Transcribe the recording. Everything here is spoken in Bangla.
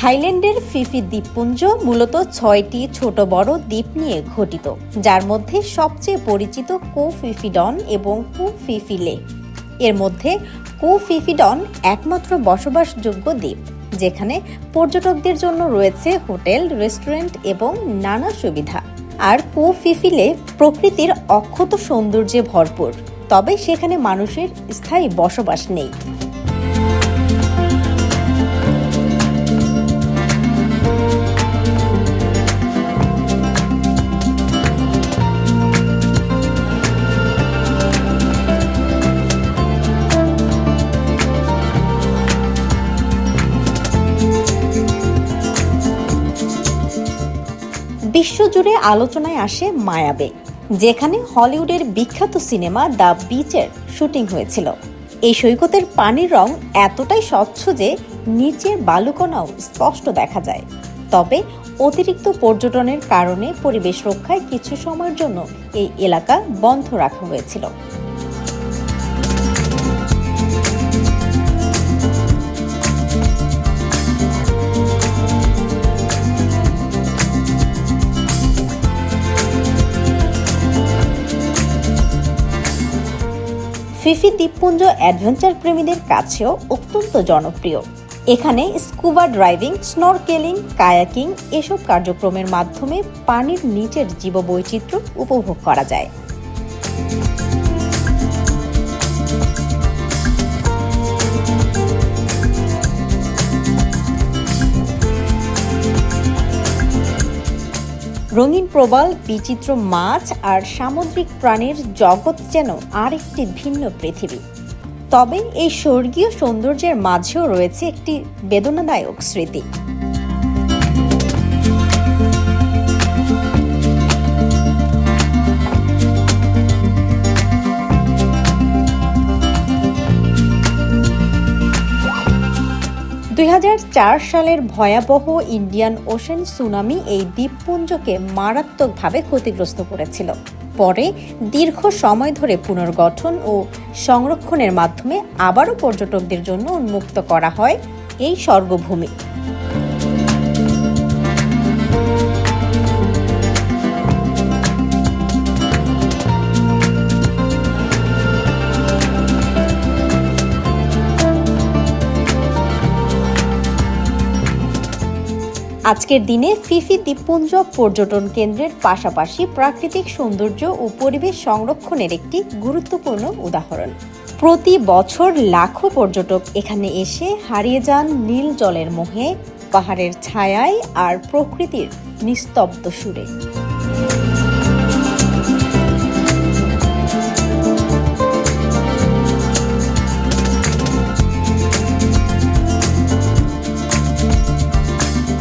থাইল্যান্ডের ফিফি দ্বীপপুঞ্জ মূলত 6টি ছোট বড় দ্বীপ নিয়ে গঠিত, যার মধ্যে সবচেয়ে পরিচিত কো ফিফি ডন এবং কো ফিফি লে। এর মধ্যে কো ফিফি ডন একমাত্র বসবাসযোগ্য দ্বীপ, যেখানে পর্যটকদের জন্য রয়েছে হোটেল, রেস্টুরেন্ট এবং নানা সুবিধা। আর কো ফিফি লে প্রকৃতির অক্ষত সৌন্দর্যে ভরপুর, তবে সেখানে মানুষের স্থায়ী বসবাস নেই। বিশ্বজুড়ে আলোচনায় আসে মায়া বে, যেখানে হলিউডের বিখ্যাত সিনেমা দ্য বিচের শুটিং হয়েছিল। এই সৈকতের পানির রং এতটাই স্বচ্ছ যে নিচের বালুকণাও স্পষ্ট দেখা যায়। তবে অতিরিক্ত পর্যটনের কারণে পরিবেশ রক্ষায় কিছু সময়ের জন্য এই এলাকা বন্ধ রাখা হয়েছিল। ফিফি দ্বীপপুঞ্জ অ্যাডভেঞ্চার প্রেমীদের কাছেও অত্যন্ত জনপ্রিয়। এখানে স্কুবা ড্রাইভিং, স্নরকেলিং, কায়াকিং এসব কার্যক্রমের মাধ্যমে পানির নিচের জীববৈচিত্র্য উপভোগ করা যায়। রঙিন প্রবাল, বিচিত্র মাছ আর সামুদ্রিক প্রাণীর জগৎ যেন আরেকটি ভিন্ন পৃথিবী। তবে এই স্বর্গীয় সৌন্দর্যের মাঝেও রয়েছে একটি বেদনাদায়ক স্মৃতি। 2004 সালের ভয়াবহ ইন্ডিয়ান ওশেন সুনামি এই দ্বীপপুঞ্জকে মারাত্মকভাবে ক্ষতিগ্রস্ত করেছিল। পরে দীর্ঘ সময় ধরে পুনর্গঠন ও সংরক্ষণের মাধ্যমে আবারও পর্যটকদের জন্য উন্মুক্ত করা হয় এই স্বর্গভূমি। আজকের দিনে ফিফি দ্বীপপুঞ্জ পর্যটন কেন্দ্রের পাশাপাশি প্রাকৃতিক সৌন্দর্য ও পরিবেশ সংরক্ষণের একটি গুরুত্বপূর্ণ উদাহরণ। প্রতি বছর লাখো পর্যটক এখানে এসে হারিয়ে যান নীল জলের মোহে, পাহাড়ের ছায়ায় আর প্রকৃতির নিস্তব্ধ সুরে।